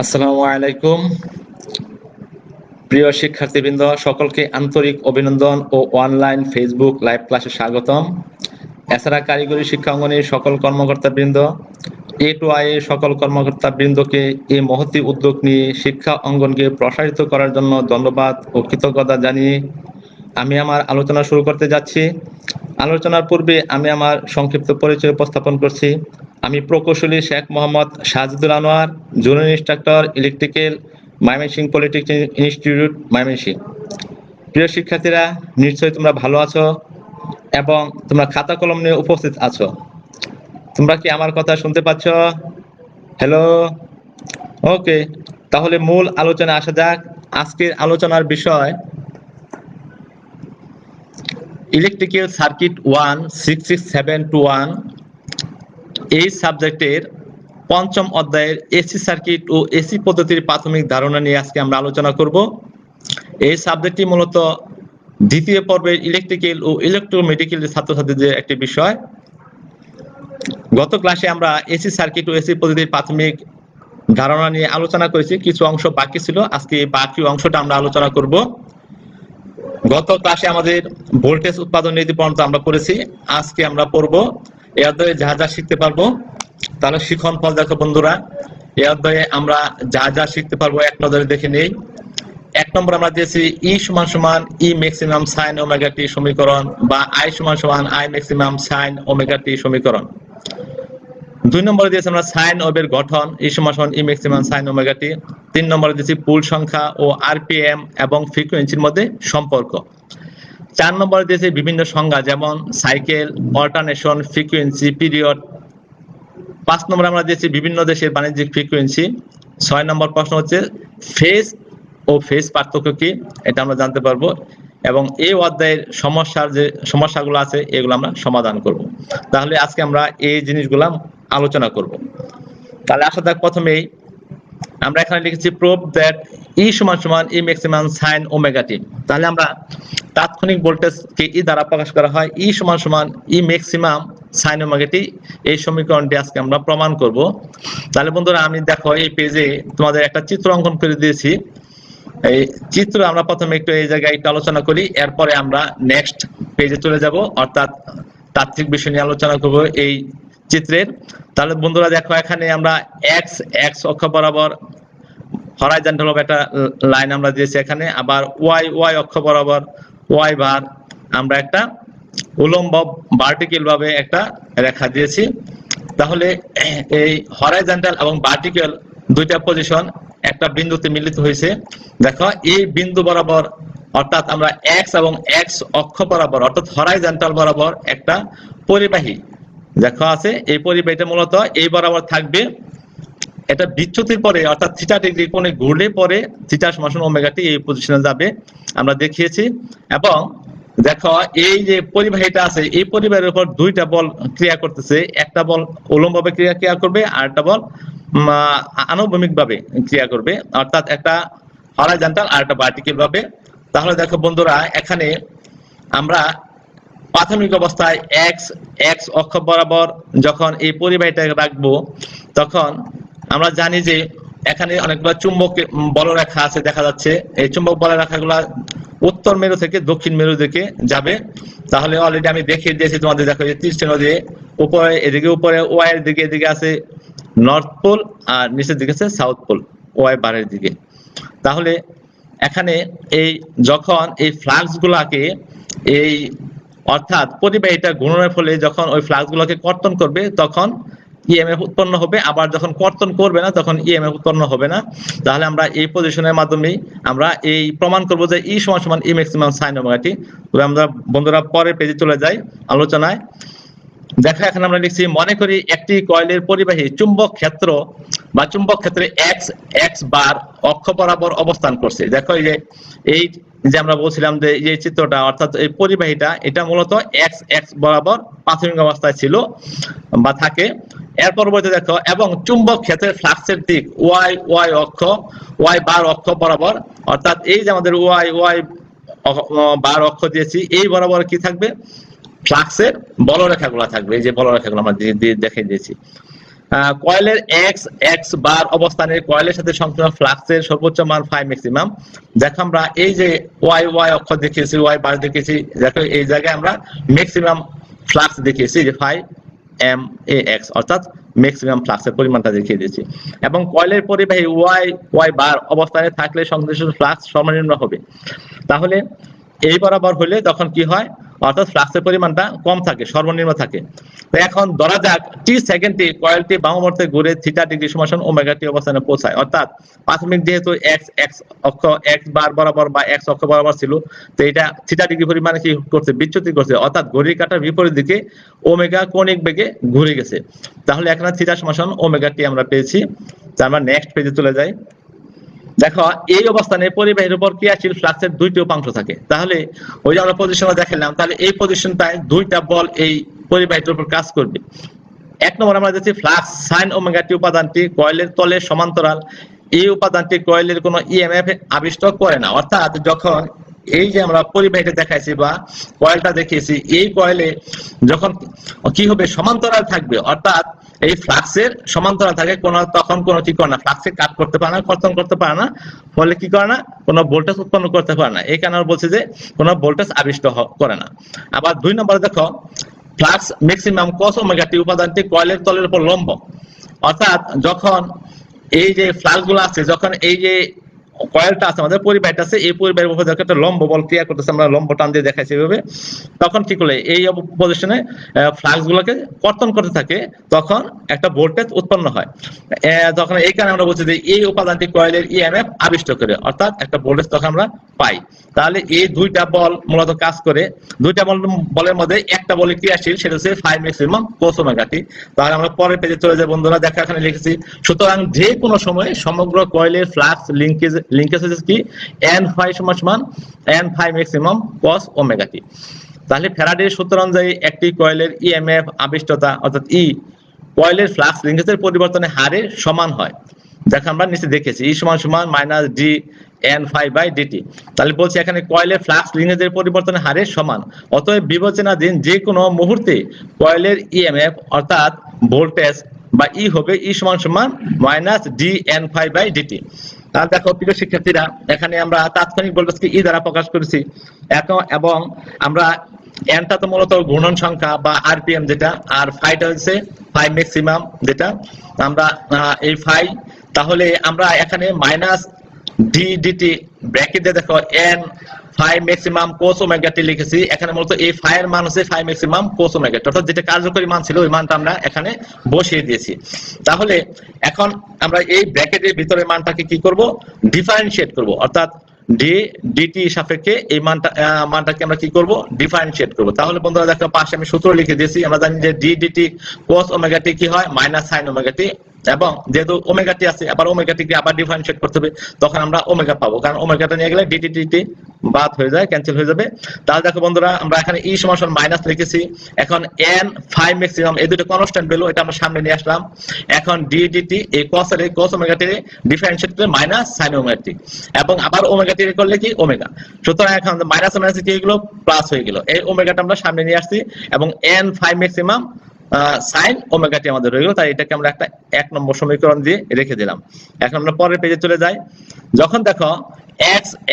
আসসালামু আলাইকুম প্রিয় শিক্ষার্থীবৃন্দ, সকলকে আন্তরিক অভিনন্দন ও অনলাইন ফেসবুক লাইভ ক্লাসে স্বাগতম। এছাড়া কারিগরি শিক্ষা অঙ্গনের সকল কর্মকর্তাবৃন্দ, A2I এর সকল কর্মকর্তাবৃন্দকে এই মহতী উদ্যোগ নিয়ে শিক্ষা অঙ্গনকে প্রসারিত করার জন্য ধন্যবাদ ও কৃতজ্ঞতা জানিয়ে আমি আমার আলোচনা শুরু করতে যাচ্ছি। আলোচনার পূর্বে আমি আমার সংক্ষিপ্ত পরিচয় উপস্থাপন করছি। আমি প্রকৌশলী Sheikh Mohammad Sajidul Anwar, junior instructor electrical, Mymensingh polytechnic institute, Mymensingh. প্রিয় শিক্ষার্থীরা, নিশ্চয়ই তোমরা ভালো আছো এবং তোমরা খাতা কলম নিয়ে উপস্থিত আছো। তোমরা কি আমার কথা শুনতে পাচ্ছ? হ্যালো, ওকে। তাহলে মূল আলোচনা আসা যাক। আজকের আলোচনার বিষয় ইলেকট্রিক্যাল সার্কিট 1 66721। এই সাবজেক্টের পঞ্চম অধ্যায়ের এসি সার্কিট ও এসি পদ্ধতির প্রাথমিক ধারণা নিয়ে আজকে আমরা আলোচনা করব। এই সাবজেক্টটি মূলত দ্বিতীয় পর্বের ইলেকট্রিক্যাল ও ইলেকট্রোমেটিক্যাল ছাত্রছাত্রীদের একটি বিষয়। গত ক্লাসে আমরা এসি সার্কিট ও এসি পদ্ধতির প্রাথমিক ধারণা নিয়ে আলোচনা করেছি, কিছু অংশ বাকি ছিল। আজকে এই বাকি অংশটা আমরা আলোচনা করব। গত ক্লাসে আমাদের ভোল্টেজ উৎপাদন নীতি পর্যন্ত আমরা পড়েছি। আজকে আমরা পড়বো এই অধ্যায়ে যা যা শিখতে পারবো। তাহলে শিখন ফল দেখো বন্ধুরা, এই অধ্যায়ে আমরা যা যা শিখতে পারবো এক নজরে দেখে নেই। এক নম্বর আমরা দিয়েছি ই সমান সমান ই ম্যাক্সিমাম সাইন ওমেগা টি সমীকরণ, বা আই সমান সমান আই ম্যাক্সিমাম সাইন ওমেগা টি সমীকরণ। দুই নম্বরে দিয়েছি আমরা সাইন ওয়েভের গঠন, ই সমান সমান ই ম্যাক্সিমাম সাইন ওমেগা টি। তিন নম্বরে দিয়েছি পুল সংখ্যা ও আরপিএম এবং ফ্রিকোয়েন্সির মধ্যে সম্পর্ক। চার নম্বরে দিয়েছি বিভিন্ন সংজ্ঞা, যেমন সাইকেল, অল্টারনেশন, ফ্রিকোয়েন্সি, পিরিয়ড। পাঁচ নম্বরে আমরা দিয়েছি বিভিন্ন দেশের বাণিজ্যিক ফ্রিকোয়েন্সি। ছয় নম্বর প্রশ্ন হচ্ছে ফেজ ও ফেজ পার্থক্য কি, এটা আমরা জানতে পারবো। এবং এই অধ্যায়ের যে সমস্যাগুলো আছে এগুলো আমরা সমাধান করব। তাহলে আজকে আমরা এই জিনিসগুলো আলোচনা করব। তাহলে আসা যাক, প্রথমেই আমরা এখানে লিখেছি প্রুভ দ্যাট ই সমান সমান E maximum sine omega t. তাহলে আমরা তাৎক্ষণিক ভোল্টেজকে ই দ্বারা প্রকাশ করা হয়, ই সমান সমান ই ম্যাক্সিমাম সাইন ওমেগা টি। এই সমীকরণটি আজকে আমরা প্রমাণ করব। তাহলে বন্ধুরা, আমি দেখো এই পেজে তোমাদের একটা চিত্র অঙ্কন করে দিয়েছি। এই চিত্র আমরা প্রথমে একটু এই জায়গায় একটু আলোচনা করি, এরপরে আমরা নেক্সট পেজে চলে যাব, অর্থাৎ তাত্ত্বিক বিষয় নিয়ে আলোচনা করব এই চিত্রের। তাহলে বন্ধুরা দেখো, এখানে আমরা এক্স এক্স অক্ষ বরাবর হরাইজন্টাল ভাবে একটা লাইন আমরা দিয়েছি এখানে, আবার ওয়াই ওয়াই অক্ষ বরাবর ওয়াই বার আমরা একটা উলম্ব ভার্টিক্যাল ভাবে একটা রেখা দিয়েছি। তাহলে এই হরাইজন্টাল এবং ভার্টিক্যাল দুইটা পজিশন একটা বিন্দুতে মিলিত হয়েছে। দেখো এই বিন্দু বরাবর, অর্থাৎ আমরা এক্স এবং এক্স অক্ষ বরাবর অর্থাৎ হরাইজন্টাল বরাবর একটা পরিবাহী দেখো আছে। এই পরিবাহীটা মূলত এই বরাবর থাকবে। এটা বিচ্যুতির পরে অর্থাৎ থিটা ডিগ্রি কোণে ঘুরলে পরে থিটা সমান ওমেগা টি এই পজিশনে যাবে, আমরা দেখিয়েছি। এবং দেখো এই যে পরিবাহীটা আছে, এই পরিবাহীর উপর দুইটা বল ক্রিয়া করতেছে। একটা বল উলম্বভাবে ক্রিয়া করবে, আর একটা বল আনুভূমিক ভাবে ক্রিয়া করবে, অর্থাৎ একটা হরাইজন্টাল আর একটা ভার্টিক্যাল ভাবে। তাহলে দেখো বন্ধুরা, এখানে আমরা প্রাথমিক অবস্থায় এক্স এক্স অক্ষ বরাবর যখন এই পরিবাহীটা রাখবো, তখন আমরা জানি যে এখানে অনেকগুলো চুম্বক বলরেখা আছে দেখা যাচ্ছে। এই চুম্বক বলরেখাগুলো উত্তর মেরু থেকে দক্ষিণ মেরু দিকে যাবে। তাহলে অলরেডি আমি দেখিয়ে দিয়েছি তোমাদের, দেখো এই তীর চিহ্ন দিয়ে উপরে এদিকে, উপরে ওয়াই এর দিকে এদিকে আছে নর্থ পোল, আর নিচের দিকে আছে সাউথ পোল ওয়াই বারের দিকে। তাহলে এখানে এই যখন এই ফ্লাক্স গুলাকে এই অর্থাৎ পরিবাহীটা ঘূর্ণনের ফলে যখন ওই ফ্লাক্স গুলোকে কর্তন করবে, তখন ইএমএফ উৎপন্ন হবে। আবার যখন কর্তন করবে না, তখন ইএমএফ উৎপন্ন হবে না। তাহলে আমরা এই পজিশনের মাধ্যমে আমরা এই প্রমাণ করব যে ই সমান সমান ই ম্যাক্সিমাম সাইন ওমেগা টি। তবে আমরা বন্ধুরা পরের পেজে চলে যাই আলোচনায়। দেখো এখানে আমরা লিখছি, মনে করি একটি কয়েলের পরিবাহী চুম্বক ক্ষেত্র বা চুম্বক ক্ষেত্রে এক্স এক্স বার অক্ষ বরাবর অবস্থান করছে। দেখো এই যে আমরা বলছিলাম যে এই চিত্রটা, অর্থাৎ এই পরিবাহীটা এটা মূলত এক্স এক্স বরাবর প্রাথমিক অবস্থায় ছিল বা থাকে। এর পরবর্তী দেখো, এবং চুম্বক ক্ষেত্রের ফ্লাক্সের দিক ওয়াই ওয়াই অক্ষ ওয়াই বার অক্ষ বরাবর, অর্থাৎ এই যে আমাদের ওয়াই ওয়াই বার অক্ষ দিয়েছি, এই বরাবর কি থাকবে, ফ্লাক্সের বলরেখাগুলো থাকবে। এই যে বলরেখাগুলো আমরা দেখিয়ে দিয়েছি। কয়েলের এক্স বার অবস্থানের কয়েলের সাথে সংশ্লিষ্ট ফ্লাক্সের সর্বোচ্চ মান ফাই ম্যাক্সিমাম। দেখো আমরা এই যে ওয়াই অক্ষ দেখিয়েছি, ওয়াই বার দেখিয়েছি, দেখো এই জায়গায় আমরা ম্যাক্সিমাম ফ্লাক্স দেখিয়েছি যে ফাই এম এ এক্স, অর্থাৎ ম্যাক্সিমাম ফ্লাক্সের পরিমাণটা দেখিয়ে দিয়েছি। এবং কয়েলের পরিবাহী ওয়াই বার অবস্থানে থাকলে সংশ্লিষ্ট ফ্লাক্স সর্বনিম্ন হবে। তাহলে এই বরাবর হলে তখন কি হয়, অর্থাৎ ফ্লাক্সের পরিমাণটা কম থাকে, সর্বনিম্ন থাকে। তো এখন ধরা যাক টি সেকেন্ডে কয়েলটি বামবর্তে ঘুরে থিটা ডিগ্রি সমান ওমেগা টি অবস্থানে পৌঁছায়, অর্থাৎ প্রাথমিক যেহেতু এক্স অক্ষ এক্স বার বরাবর বা এক্স অক্ষ বরাবর ছিল, তো এটা থিটা ডিগ্রি পরিমাণে কি করছে, বিচ্যুতি করছে, অর্থাৎ ঘড়ির কাঁটার বিপরীত দিকে ওমেগা কৌণিক বেগে ঘুরে গেছে। তাহলে এখানে থিটা সমান ওমেগা টি আমরা পেয়েছি। আমরা নেক্সট পেজে চলে যাই। দেখো এই অবস্থানে পরিবাহীর উপর ক্রিয়াশীল ফ্লাক্সের দুইটি উপাংশ থাকে। তাহলে ওই যে আমরা পজিশনটা দেখালাম, তাহলে এই পজিশনটায় দুইটা বল এই পরিবাহীর উপর কাজ করবে। এক নম্বর আমরা দেখছি ফ্লাক্স সাইন ওমেগা টি উপাদানটি কয়েলের তলে সমান্তরাল। এই উপাদানটি কয়েলের কোনো ইএমএফ আবিষ্ট করে না, অর্থাৎ যখন এই যে আমরা পরিবাহীটা দেখাইছি বা কয়েলটা দেখিয়েছি, এই কয়েলে যখন কি হবে, সমান্তরাল থাকবে, অর্থাৎ এই ফ্লাক্সের সমান্তরাল থাকে, তখন কোনো কি করে না, ফ্লাক্সে কাট করতে পারে না, কর্তন করতে পারে না, ফলে কি করে না, কোনো ভোল্টেজ উৎপন্ন করতে পারে না। এই কারণে বলছে যে কোনো ভোল্টেজ আবিষ্ট করে না। আবার দুই নম্বরে দেখো ফ্লাক্স ম্যাক্সিমাম কস ওমেগা টি উপাদানটি কয়েলের তলের উপর লম্ব, অর্থাৎ যখন এই যে ফ্লাক্স গুলো আছে, যখন এই যে কয়েলটা আছে, আমাদের পরিবাহীটা আছে, এই পরিবাহীর উপর যখন একটা লম্ব বল ক্রিয়া করতেছে, আমরা লম্ব টান দিয়ে দেখাইছি এভাবে, তখন কি করলে এই পজিশনে ফ্লাক্স গুলোকে কর্তন করতে থাকে, তখন একটা ভোল্টেজ উৎপন্ন হয়। তখন এই কারণে আমরা বলছি যে এই উপাদানটি কয়েলের ইএমএফ আবিষ্ট করে, অর্থাৎ একটা ভোল্টেজ তখন আমরা পাই। তাহলে এই দুইটা বল মূলত কাজ করে। দুইটা বলের মধ্যে একটা বল ক্রিয়াশীল, সেটা হচ্ছে phi maximum cos omega t. তাহলে আমরা পরের পেজে চলে যাই বন্ধুরা। দেখো এখানে লিখেছি, সুতরাং যে কোনো সময় সমগ্র কয়েলের ফ্লাক্স লিংকেজ হচ্ছে কি এন ফাই সমান N phi maximum cos omega t. তাহলে ফ্যারাডের সূত্র অনুযায়ী একটি কয়েলের ইএমএফ আবিষ্টতা অর্থাৎ কয়েলের ফ্লাক্স লিংকেজের পরিবর্তনের হারে সমান হয়। দেখো আমরা নিচে দেখেছি ই সমান minus d N phi by dt. তাহলে বলছি এখানে কয়েলের ফ্লাক্স লিংকেজের পরিবর্তনের হারে সমান, অতএব বিবেচনাধীন যে কোনো মুহূর্তে কয়েলের ইএমএফ অর্থাৎ ভোল্টেজ বা ই হবে ই সমান minus d N phi by dt. তাহলে দেখো প্রিয় শিক্ষার্থীরা, এখানে আমরা তাৎক্ষণিক ভোল্টেজকে ই দ্বারা প্রকাশ করেছি, এবং আমরা এনটা তো মূলত ঘূর্ণন সংখ্যা বা আরপিএম যেটা, আর ফাইটা হচ্ছে ফাই ম্যাক্সিমাম যেটা আমরা এই ফাই। তাহলে আমরা এখানে মাইনাস ডি ডিটি ব্র্যাকেটে দেখো N phi maximum cos omega t লিখেছি। এখানে মূলত এই ফাই এর মান হচ্ছে phi maximum cos omega t, অর্থাৎ যেটা কার্যকরী মান ছিল ওই মানটা আমরা এখানে বসিয়ে দিয়েছি। তাহলে এখন আমরা এই ব্র্যাকেটের ভিতরে মানটাকে কি করব, ডিফারেন্সিয়েট করব, অর্থাৎ ডি ডিটি সাপেক্ষে এই মানটাকে আমরা কি করব, ডিফারেন্সিয়েট করব। তাহলে বন্ধুরা দেখো পাশে আমি সূত্র লিখে দিয়েছি। আমরা জানি যে ডি ডিটি কোস ওমেগা টি কি হয়, মাইনাস সাইন ওমেগা টি, এবং যেহেতু ওমেগা টি আছে, আবার ওমেগা টি কে আবার ডিফারেন্সিয়েট করতে হবে, তখন আমরা ওমেগা পাবো, কারণ ওমেগাটা নিয়ে গেলে ডিটি ডিটি বাদ হয়ে যায়, ক্যান্সেল হয়ে যাবে। তাহলে দেখো বন্ধুরা, আমরা এখানে ই সমান মাইনাস লিখেছি। এখন এন ফাই ম্যাক্সিমাম এই দুটো কনস্ট্যান্ট ভ্যালু, এটা আমরা সামনে নিয়ে আসলাম। এখন ডি ডিটি এই কস ওমেগা টি ডিফারেন্সিয়েট করে মাইনাস সাইন ওমেগা টি, এবং আবার ওমেগা টি করলে কি ওমেগা। সুতরাং এখন মাইনাস মাইনাস কি হলো, প্লাস হয়ে গেল। এই ওমেগাটা আমরা সামনে নিয়ে আসছি, এবং N phi maximum sine omega t আমাদের রইল। তাই এটাকে আমরা একটা 1 নম্বর সমীকরণ দিয়ে রেখে দিলাম। এখন আমরা পরের পেজে চলে যাই। যখন দেখো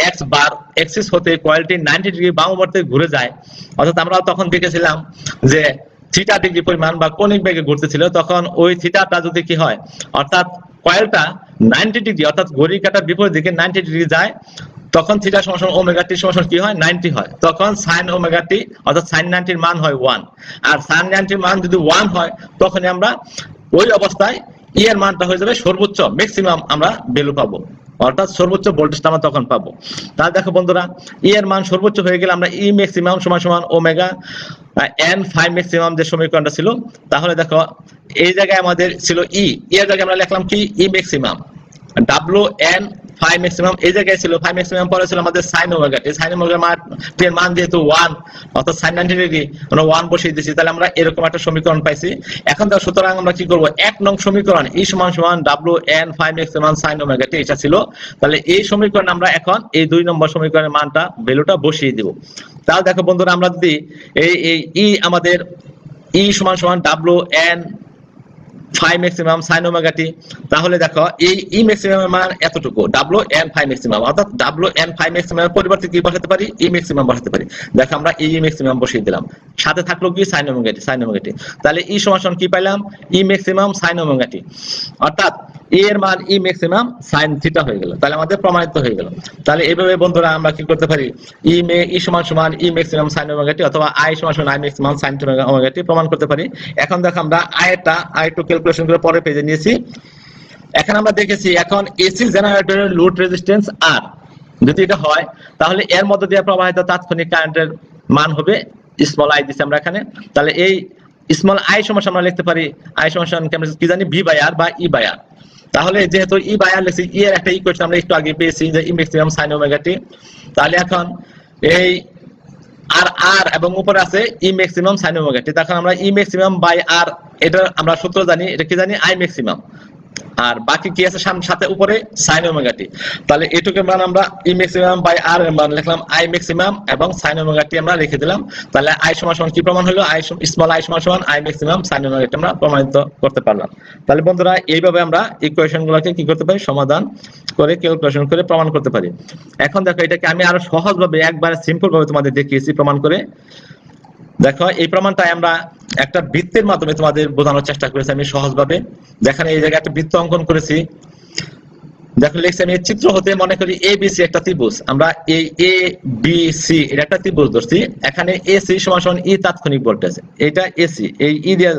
এক্স বার এক্সিস হতে কয়েলটি 90 ডিগ্রি বামবর্তে ঘুরে যায়, অর্থাৎ আমরা তখন দেখেছিলাম যে থিটা ডিগ্রি পরিমাণ বা কৌণিক বেগে ঘুরতেছিল, তখন ওই থিটাটা যদি কি হয়, অর্থাৎ কয়েলটা 90 ডিগ্রি অর্থাৎ ঘড়ির কাঁটার বিপরীত দিকে 90 ডিগ্রি যায়, তখন থিটা সমান ওমেগা টি সমান কি হয়, 90 হয়। তখন সাইন ওমেগা টি অর্থাৎ সাইন 90 এর মান হয় 1। আর সাইন 90 এর মান যদি 1 হয়, তখন আমরা ওই অবস্থায় ই এর মানটা হয়ে যাবে সর্বোচ্চ ম্যাক্সিমাম আমরা ভ্যালু পাবো, অর্থাৎ সর্বোচ্চ ভোল্টেজটা আমরা তখন পাবো। তাহলে দেখো বন্ধুরা, ই এর মান সর্বোচ্চ হয়ে গেলে আমরা ই ম্যাক্সিমাম সমান ওমেগা এন ফাই ম্যাক্সিমাম যে সমীকরণটা ছিল, তাহলে দেখো এই জায়গায় আমাদের ছিল এর জায়গায় আমরা লিখলাম কি E maximum, W N phi maximum এই জায়গায় ছিল, ফাই ম্যাক্সিমাম পরে ছিল আমাদের sine omega t. Sine omega এর মান যেহেতু 1 অর্থাৎ সাইন 90 ডিগ্রি, আমরা 1 বসিয়ে দিয়েছি। তাহলে আমরা এরকম একটা সমীকরণ পাইছি। এখন তো সুতরাং আমরা কি করব, 1 নং সমীকরণ ই সমান W N phi maximum sine omega t এটা ছিল। তাহলে এই সমীকরণ আমরা এখন এই 2 নম্বর সমীকরণের মানটা ভ্যালুটা বসিয়ে দিব। তাহলে দেখো বন্ধুরা, আমরা যদি এই ই আমাদের ই সমান W N phi maximum sine omega t. তাহলে দেখো এই ই ম্যাক্সিমামের মান এতটুকু, ডাব্লিউ এন ফাই ম্যাক্সিমাম, অর্থাৎ ডাব্লিউ এন ফাই ম্যাক্সিমামের পরিবর্তে কি বসাতে পারি, ই ম্যাক্সিমাম বসাতে পারি। দেখো আমরা ই ম্যাক্সিমাম বসিয়ে দিলাম, সাথে থাকলো কি sign omega t, sine omega t. তাহলে ই সমান কি পাইলাম, ই ম্যাক্সিমাম সাইন ওমেগা টি, অর্থাৎ এর মান ই ম্যাক্সিমাম সাইন থিটা হয়ে গেল। তাহলে আমাদের প্রমাণিত হয়ে গেল। তাহলে এইভাবে বন্ধুরা আমরা কি করতে পারি, ই সমান E maximum sine omega t অথবা আই সমান আই ম্যাক্সিমাম সাইন ওমেগা টি প্রমাণ করতে পারি। এখন দেখো আমরা আই টু ক্যালকুলেশন করে পরে পেজে নিয়েছি। এখন আমরা দেখেছি এখন এসি জেনারেটরের লোড রেজিস্ট্যান্স আর যদি এটা হয় তাহলে এর মধ্য দিয়ে প্রবাহিত তাৎক্ষণিক কারেন্টের মান হবে স্মল আই দিছি আমরা এখানে। তাহলে এই স্মল আই সমান আমরা লিখতে পারি আই সমান কি জানি ভি বাই আর বা ই বাই আর। তাহলে যেহেতু ই বাই আর লিখছি, ই এর একটা ইকুয়েশন আমরা একটু আগে পেয়েছি যে ই ম্যাক্সিমাম সাইন ওমেগা টি। তাহলে এখন এই আর আর এবং উপরে আছে ই ম্যাক্সিমাম সাইন ওমেগা টি। তখন আমরা ই ম্যাক্সিমাম বাই আর এটা আমরা সূত্র জানি, এটা কি জানি আই ম্যাক্সিমাম, আর বাকি কি আছে সাথে উপরে সাইন ওমেগা টি। তাহলে এটুকুর মান আমরা ই ম্যাক্সিমাম বাই আর এর মান লিখলাম আই ম্যাক্সিমাম এবং সাইন ওমেগা টি আমরা লিখে দিলাম। তাহলে আই সমান কি প্রমাণ হলো, আই স্মল আই সমান আই ম্যাক্সিমাম সাইন ওমেগা টি আমরা প্রমাণিত করতে পারলাম। তাহলে বন্ধুরা এইভাবে আমরা ইকুয়েশনগুলোকে কি করতে পারি, সমাধান করে ক্যালকুলেশন করে প্রমাণ করতে পারি। এখন দেখো এটাকে আমি আরো সহজভাবে একবারে সিম্পল ভাবে তোমাদের দেখিয়েছি প্রমাণ করে। দেখো এই প্রমাণটা আমরা একটা বৃত্তের মাধ্যমে তোমাদের বোঝানোর চেষ্টা করেছি আমি সহজভাবে। দেখেন এই জায়গায় একটা বৃত্ত অঙ্কন করেছি, দেখো লিখছি আমি চিত্র হতে মনে করি এ বি সি একটা ত্রিভুজ, আমরা এই এ বি সি এটা একটা ত্রিভুজ ধরছি। এখানে এসি সমান ই তাৎক্ষণিক ভোল্টেজ, এটা এসি এই ই দিয়ে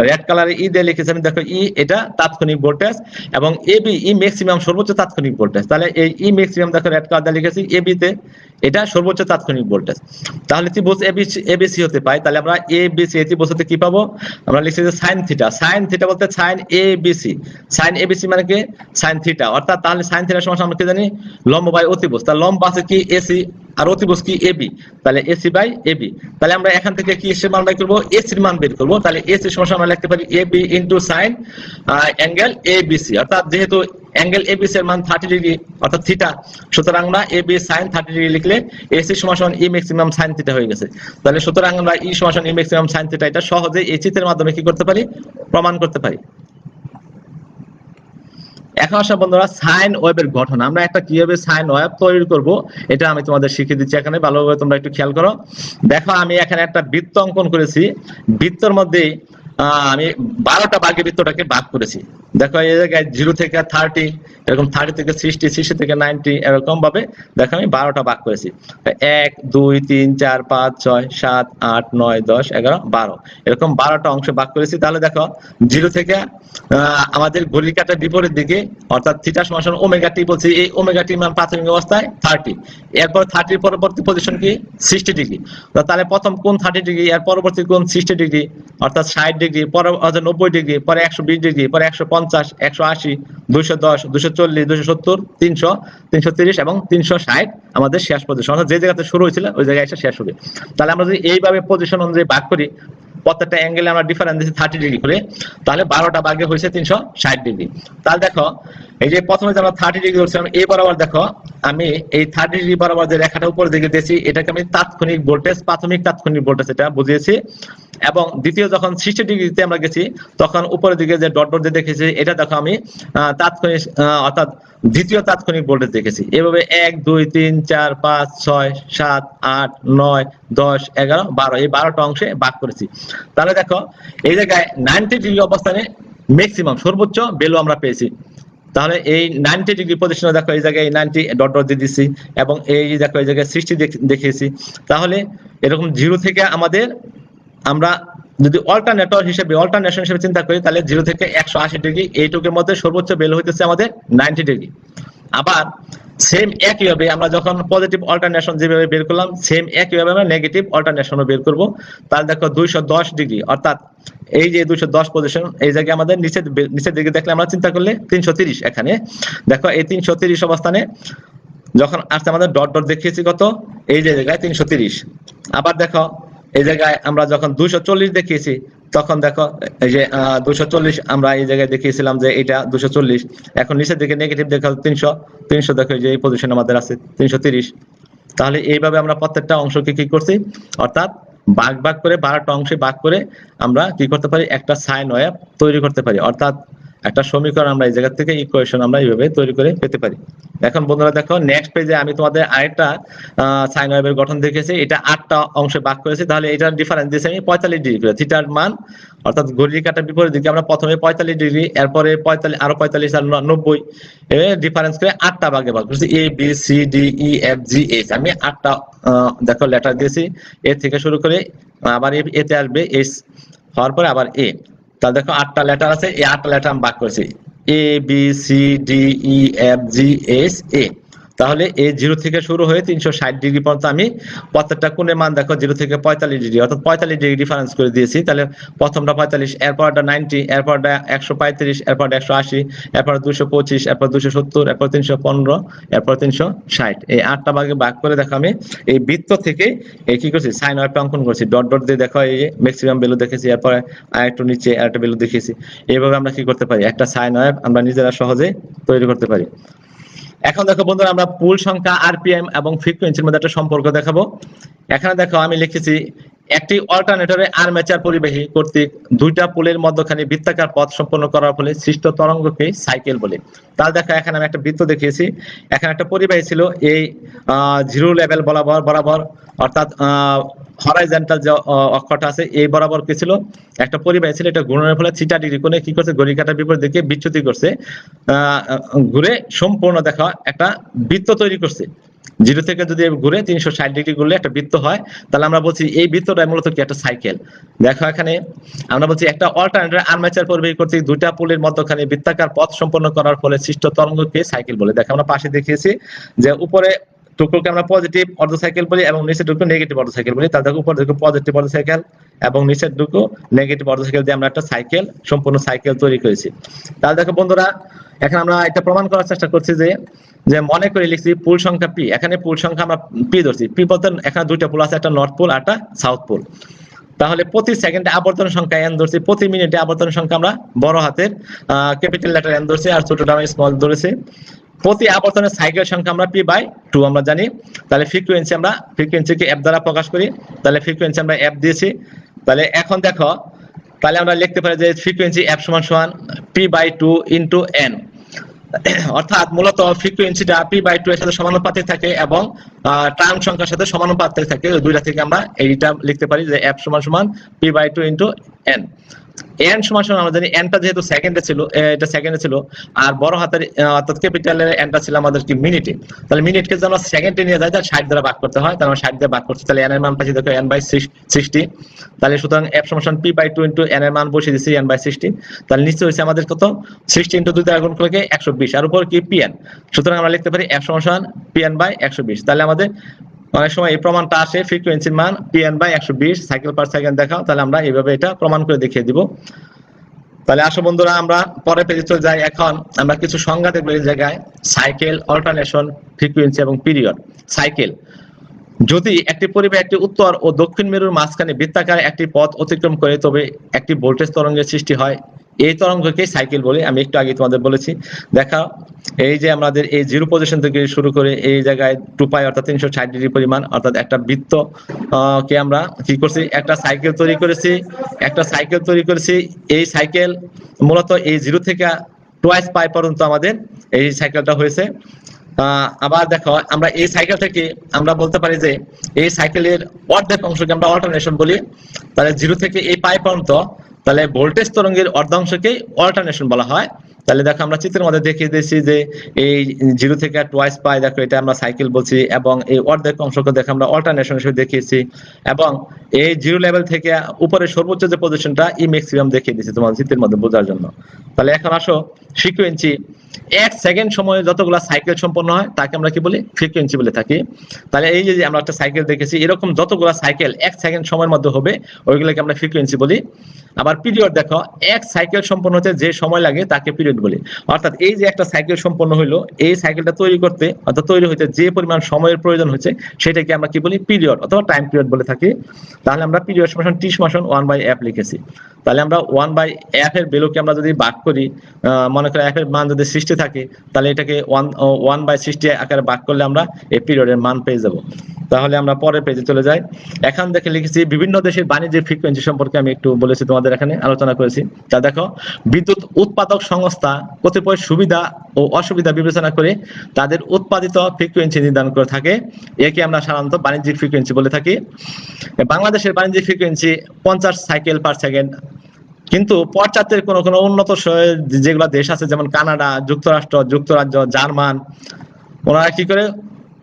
রেড কালারে ই দিয়ে লিখেছি আমি। দেখো ই এটা তাৎক্ষণিক ভোল্টেজ এবং এ বি ই ম্যাক্সিমাম সর্বোচ্চ তাৎক্ষণিক ভোল্টেজ। তাহলে এই ই ম্যাক্সিমাম দেখো রেড কালার দিয়ে লিখেছি, এ বি তে এটা সর্বোচ্চ তাৎক্ষণিক ভোল্টেজ। তাহলে ত্রিভুজ এবিসি হতে পাই। তাহলে আমরা এ বি সি ত্রিভুজ হতে কি পাবো, আমরা লিখছি যে সাইন থিটা। সাইন থিটা বলতে সাইন এ বি সি, সাইন এ বি সি মানে কি সাইন থিটা, অর্থাৎ তাহলে সাইন থিটার সমান আমরা কি জানি লম্ব বাই অতিভুজ। তাহলে লম্ব আছে কি এসি আর অতিভুজ কি এবি, তাহলে এসি বাই এবি। তাহলে আমরা এখান থেকে কি এর মান বের করব, এসির মান বের করব। তাহলে এসি সমান আমরা লিখতে পারি AB into sine angle ABC, অর্থাৎ যেহেতু অ্যাঙ্গেল এবিসি এর মান 30 ডিগ্রি অর্থাৎ থিটা, সুতরাং আমরা এবি সাইন 30 ডিগ্রি লিখলে এসি সমান ই ম্যাক্সিমাম সাইন থিটা হয়ে গেছে। তাহলে সুতরাং আমরা ই সমান ই ম্যাক্সিমাম সাইন থিটা এটা সহজে এই চিত্রের মাধ্যমে কি করতে পারি, প্রমাণ করতে পারি। এখন আসা বন্ধুরা সাইন ওয়েভের গঠন, আমরা একটা কিভাবে সাইন ওয়েভ তৈরি করব এটা আমি তোমাদের শিখিয়ে দিচ্ছি এখানে, ভালোভাবে তোমরা একটু খেয়াল করো। দেখো আমি এখানে একটা বৃত্ত অঙ্কন করেছি, বৃত্তের মধ্যে আমি 12টা ভাগে বৃত্তটাকে ভাগ করেছি। দেখো এই জায়গায় 0 থেকে 30, এরকম 30 থেকে 60, 60 থেকে 90 এরকম ভাবে দেখো আমি 12টা ভাগ করেছি। 1 2 3 4 5 6 7 8 9 10 11 12 এরকম 12টা অংশে ভাগ করেছি। তাহলে দেখো 0 থেকে আমাদের ঘড়ির কাঁটার বিপরীত দিকে অর্থাৎ থিটা সমান ওমেগা টি বলছি, এই ওমেগা টি মান প্রাথমিক অবস্থায় 30, এরপর 30 এর পরবর্তী পজিশন কি 60 ডিগ্রি। তাহলে প্রথম কোণ 30 ডিগ্রি, এর পরবর্তী কোণ 60 ডিগ্রি অর্থাৎ 60 ডিগ্রি, পরে 90 ডিগ্রি, পরে 120 ডিগ্রি, পরে 150 180 210 240 270 300 330 এবং 360 আমাদের শেষ পজিশন, অর্থাৎ যে জায়গাতে শুরু হয়েছিল ওই জায়গায় এসে শেষ হবে। তাহলে আমরা যদি এইভাবে পজিশন অনুযায়ী ভাগ করি, প্রত্যেকটা অ্যাঙ্গেলে আমরা ডিফারেন্স দিচ্ছি 30 ডিগ্রি করে, তাহলে 12টা ভাগে হয়েছে 360 ডিগ্রি। তাহলে দেখো এই যে প্রথমে যে আমরা 30 ডিগ্রি ধরছিলাম, এই বরাবর দেখো আমি এই 30 ডিগ্রি বরাবর যে রেখাটা উপরের দিকে দিয়েছি এটাকে আমি তাৎক্ষণিক ভোল্টেজ, প্রাথমিক তাৎক্ষণিক ভোল্টেজ এটা বুঝিয়েছি। এবং দ্বিতীয় যখন 60 ডিগ্রিতে আমরা গেছি তখন উপরের দিকে যে ডট ডট দিয়ে দেখেছি এটা দেখো আমি তাৎক্ষণিক অর্থাৎ দ্বিতীয় তাৎক্ষণিক ভোল্টেজ দেখেছি। এভাবে 1 2 3 4 5 6 7 8 9 10 11 12 এই 12টা অংশে ভাগ করেছি। তাহলে দেখো এই জায়গায় 90 ডিগ্রি অবস্থানে ম্যাক্সিমাম সর্বোচ্চ ভ্যালু আমরা পেয়েছি। তাহলে এই 90 ডিগ্রি পজিশনে দেখো এই জায়গায় 90 ডট ডট দিয়ে দিচ্ছি এবং এই দেখো এই জায়গায় 60 দেখিয়েছি। তাহলে এরকম 0 থেকে আমাদের আমরা যদি অল্টারনেটর হিসেবে অল্টারনেশন হিসেবে চিন্তা করি তাহলে 0 থেকে 180 ডিগ্রি এইটুকুর মধ্যে সর্বোচ্চ ভ্যালু হইতেছে আমাদের 90 ডিগ্রি। আবার সেম একইভাবে আমরা যখন পজিটিভ অল্টারনেশন যেভাবে বের করলাম সেম একইভাবে আমরা নেগেটিভ অল্টারনেশনও বের করব। তাহলে দেখো 210 ডিগ্রি অর্থাৎ এই যে 210 পজিশন এই জায়গায় আমাদের নিচের দিকে দেখলে আমরা চিন্তা করলে 330, এখানে দেখো এই 330 অবস্থানে যখন আসছে আমাদের ডট ডট দেখিয়েছি কত এই যে জায়গায় 330। আবার দেখো এই জায়গায় আমরা যখন 240 দেখিয়েছি তখন দেখো এই যে 240 আমরা এই জায়গায় দেখিয়েছিলাম যে এটা 240, এখন নিচের দিকে নেগেটিভ দেখা 300 দেখো যে এই পজিশন আমাদের আছে 330। তাহলে এইভাবে আমরা প্রত্যেকটা অংশকে কি করছি অর্থাৎ ভাগ ভাগ করে 12টা অংশে ভাগ করে আমরা কি করতে পারি, একটা সাইন ওয়েভ তৈরি করতে পারি, অর্থাৎ একটা সমীকরণ আমরা এই জায়গা থেকে ইকুয়েশন আমরা এইভাবে তৈরি করে পেতে পারি। এখন বন্ধুরা দেখো নেক্সট পেজে আমি তোমাদের আরেকটা সাইন ওয়েভের গঠন দেখেছি, এটা 8টা অংশে ভাগ করেছি, তাহলে এটার ডিফারেন্স দিয়েছি আমি 45 ডিগ্রি করে, থিটার মান অর্থাৎ ঘড়ির কাঁটার বিপরীত দিকে আমরা প্রথমে 45 ডিগ্রি, এরপরে 45 আরো 45 আর 90 এর ডিফারেন্স করে 8টা ভাগে ভাগ করেছি, A B C D E F G H. আমি 8টা দেখো লেটার দিয়েছি, এ থেকে শুরু করে আবার এতে আসবে এস হওয়ার পরে আবার এ, তাহলে দেখো 8টা লেটার আছে, এই 8টা লেটার আমি ভাগ করেছি A B C D E F G H A. তাহলে এই 0 থেকে শুরু হয়ে 360 ডিগ্রি পর্যন্ত আমি প্রত্যেকটা কোণের মান দেখো 0 থেকে 45 ডিগ্রি অর্থাৎ 45 ডিগ্রি ডিফারেন্স করে দিয়েছি। তাহলে প্রথমটা 45, এরপরটা 90, এরপরটা 135, এরপরটা 180, এরপর 225, এরপর 270, এরপর 315, এরপর 360। এই 8টা ভাগে ভাগ করে দেখো আমি এই বৃত্ত থেকে এই কি করছি, সাইন ওয়েভটা অঙ্কন করছি, ডট ডট দিয়ে দেখো এই ম্যাক্সিমাম ভ্যালু দেখেছি, এরপর আরেকটু নিচে আরেকটা ভ্যালু দেখেছি। এইভাবে আমরা কি করতে পারি, একটা সাইন ওয়েভ আমরা নিজেরা সহজে তৈরি করতে পারি। এখন দেখো বন্ধুরা আমরা পুল সংখ্যা, আরপিএম এবং ফ্রিকোয়েন্সির মধ্যে একটা সম্পর্ক দেখাবো। এখানে দেখো আমি লিখেছি একটি অল্টারনেটরে আর্মেচার পরিবাহী কর্তৃক দুইটা পুলের মধ্যখানে বৃত্তাকার পথ সম্পন্ন করার ফলে সৃষ্ট তরঙ্গকে সাইকেল বলে। তাহলে দেখো এখানে আমি একটা বৃত্ত দেখিয়েছি, এখানে একটা পরিবাহী ছিল এই 0 লেভেল বরাবর অর্থাৎ হরাইজন্টাল যে অক্ষটা আছে এই বরাবর কি ছিল, একটা পরিবাহী ছিল, এটা ঘূর্ণনের ফলে থিটা ডিগ্রি কোণে কি করছে, ঘড়ির কাঁটার বিপরীত দিকে বিচ্যুতি করছে, ঘুরে সম্পূর্ণ দেখো একটা বৃত্ত তৈরি করছে। 0 থেকে যদি ঘুরে 360 ডিগ্রি ঘুরলে একটা বৃত্ত হয়, তাহলে আমরা বলছি এই বৃত্তটা মূলত কি একটা সাইকেল। দেখো এখানে আমরা বলছি একটা অল্টারনেটর আর্মেচার পরিবাহী কর্তৃক দুইটা পুলের মধ্যখানে বৃত্তাকার পথ সম্পন্ন করার ফলে সৃষ্ট তরঙ্গকে সাইকেল বলে। দেখো আমরা পাশে দেখিয়েছি যে উপরে টুকরোকে আমরা পজিটিভ অর্ধ সাইকেল বলি এবং নিচের টুকরো নেগেটিভ অর্ধ সাইকেল বলি। তার দেখো উপরে দেখো পজিটিভ অর্ধ সাইকেল এবং নিচের টুকরো নেগেটিভ অর্ধ সাইকেল দিয়ে আমরা একটা সাইকেল, সম্পূর্ণ সাইকেল তৈরি করেছি। তাহলে দেখো বন্ধুরা এখন আমরা এটা প্রমাণ করার চেষ্টা করছি যে মনে করে লিখছি পুল সংখ্যা পি, এখানে পুল সংখ্যা আমরা পি ধরছি, পি বলতে এখানে দুইটা পুল আছে, একটা নর্থ পুল আর একটা সাউথ পুল। তাহলে প্রতি সেকেন্ডে আবর্তন সংখ্যা এন ধরছি, প্রতি মিনিটে আবর্তন সংখ্যা আমরা বড় হাতের ক্যাপিটাল লেটার এন ধরছি আর ছোটটা আমরা স্মল ধরেছি। প্রতি আবর্তনের সাইকেল সংখ্যা আমরা পি বাই 2 আমরা জানি। তাহলে ফ্রিকোয়েন্সি আমরা ফ্রিকোয়েন্সিকে এফ দ্বারা প্রকাশ করি, তাহলে ফ্রিকোয়েন্সি আমরা এফ দিয়েছি। তাহলে এখন দেখো তাহলে আমরা লিখতে পারি যে ফ্রিকোয়েন্সি এফ সমান সমান পি বাই 2 ইনটু এন, অর্থাৎ মূলত ফ্রিকোয়েন্সিটা পি বাই 2 এর সাথে সমানুপাতিক থাকে এবং টার্ম সংখ্যার সাথে সমানুপাতিক থাকে, ওই দুইটা থেকে আমরা এইটা লিখতে পারি যে এফ সমান সমান P by 2 into N. N সমান সমান আমরা জানি এনটা যেহেতু সেকেন্ডে ছিল, এটা সেকেন্ডে ছিল, আর বড় হাতের অর্থাৎ ক্যাপিটালের এনটা ছিল আমাদের কি মিনিটে। তাহলে মিনিটকে যদি আমরা সেকেন্ডে নিয়ে যাই তাহলে 60 দ্বারা ভাগ করতে হয়, তাহলে আমরা 60 দিয়ে ভাগ করছি, তাহলে এন এর মান পাচ্ছি দেখো এন বাই 60। তাহলে সুতরাং এফ সমান সমান পি বাই 2 ইনটু এন এর মান বসিয়ে দিচ্ছি এন বাই 60। তাহলে নিচে হচ্ছে আমাদের কত, 60 ইনটু 2 দ্বারা গুণ করলে 120 আর উপর কি পিএন, সুতরাং আমরা লিখতে পারি এফ সমান সমান পিএন বাই 120। তাহলে আমাদের অনেক সময় এই প্রমাণটা আসে ফ্রিকোয়েন্সির মান PN by 120 cycle per second দেখাও, তাহলে আমরা এইভাবে এটা প্রমাণ করে দেখিয়ে দিব। তাহলে আসো বন্ধুরা আমরা পরে পেজে চলে যাই। এখন আমরা কিছু সংজ্ঞা দেখব এই জায়গায়, সাইকেল, অল্টারনেশন, ফ্রিকোয়েন্সি এবং পিরিয়ড। সাইকেল, যদি একটি পরিবাহী একটি উত্তর ও দক্ষিণ মেরুর মাঝখানে বৃত্তাকার একটি পথ অতিক্রম করে তবে একটি ভোল্টেজ তরঙ্গের সৃষ্টি হয়, এই তরঙ্গকে সাইকেল বলে। আমি একটু আগে তোমাদের বলেছি, দেখা এই যে আমাদের এই 0 পজিশন থেকে শুরু করে এই জায়গায় 2 পাই অর্থাৎ 360 ডিগ্রি পরিমাণ অর্থাৎ একটা বৃত্ত কে আমরা কি করছি, একটা সাইকেল তৈরি করেছি। এই সাইকেল মূলত এই 0 থেকে 2 পাই পর্যন্ত আমাদের এই সাইকেলটা হয়েছে। আবার দেখো আমরা এই সাইকেল থেকে আমরা বলতে পারি যে এই সাইকেলের অর্ধেক অংশকে আমরা অল্টারনেশন বলি। তাহলে 0 থেকে এই পাই পর্যন্ত তাহলে ভোল্টেজ তরঙ্গের অর্ধাংশকেই অল্টারনেশন বলা হয়। তাহলে দেখো আমরা চিত্রের মধ্যে দেখিয়ে দিয়েছি যে এই 0 থেকে 2 পাই দেখো এটা আমরা সাইকেল বলছি এবং এই অর্ধেক অংশকে দেখো আমরা অল্টারনেশন হিসেবে দেখিয়েছি এবং এই 0 লেভেল থেকে উপরে সর্বোচ্চ যে পজিশনটা ই ম্যাক্সিমাম দেখিয়ে দিয়েছি তোমাদের চিত্রের মধ্যে বোঝার জন্য। তাহলে এখন আসো ফ্রিকোয়েন্সি, 1 সেকেন্ড সময়ে যতগুলো সাইকেল সম্পন্ন হয় তাকে আমরা কি বলি, ফ্রিকোয়েন্সি বলে থাকি। তাহলে এই যে আমরা একটা সাইকেল দেখেছি, এরকম যতগুলো সাইকেল 1 সেকেন্ড সময়ের মধ্যে হবে ওইগুলোকে আমরা ফ্রিকোয়েন্সি বলি। আবার পিরিয়ড দেখো, 1 সাইকেল সম্পন্ন হতে যে সময় লাগে তাকে পিরিয়ড বলি। অর্থাৎ এই যে একটা সাইকেল সম্পন্ন হইলো, এই সাইকেলটা তৈরি করতে অর্থাৎ তৈরি হতে যে পরিমাণ সময়ের প্রয়োজন হচ্ছে সেটাকে আমরা কি বলি, পিরিয়ড অথবা টাইম পিরিয়ড বলে থাকি। তাহলে আমরা পিরিয়ড সমান টি সমান 1/f লিখেছি। তাহলে আমরা 1/f এর ভ্যালুকে আমরা যদি ভাগ করি, মনে করি f এর মান যদি 60 থাকে তাহলে এটাকে 1/60 আকারে ভাগ করলে আমরা এই পিরিয়ডের মান পেয়ে যাব। তাহলে আমরা পরের পেজে চলে যাই। এখন দেখে লিখেছি বিভিন্ন দেশের বাণিজ্যিক ফ্রিকোয়েন্সি সম্পর্কে আমি একটু বলেছি তোমাদের, এখানে আলোচনা করেছি। তা দেখো, বিদ্যুৎ উৎপাদক সংস্থা কতিপয় সুবিধা ও অসুবিধা বিবেচনা করে তাদের উৎপাদিত ফ্রিকোয়েন্সি নির্ধারণ করে থাকে। একে আমরা সাধারণত বাণিজ্যিক ফ্রিকোয়েন্সি বলে থাকি। বাংলাদেশের বাণিজ্যিক ফ্রিকোয়েন্সি 50 সাইকেল পার সেকেন্ড, কিন্তু পশ্চাতের কোন কোন উন্নত যেগুলো দেশ আছে, যেমন কানাডা, যুক্তরাষ্ট্র, যুক্তরাজ্য, জার্মান, ওনারা কি করে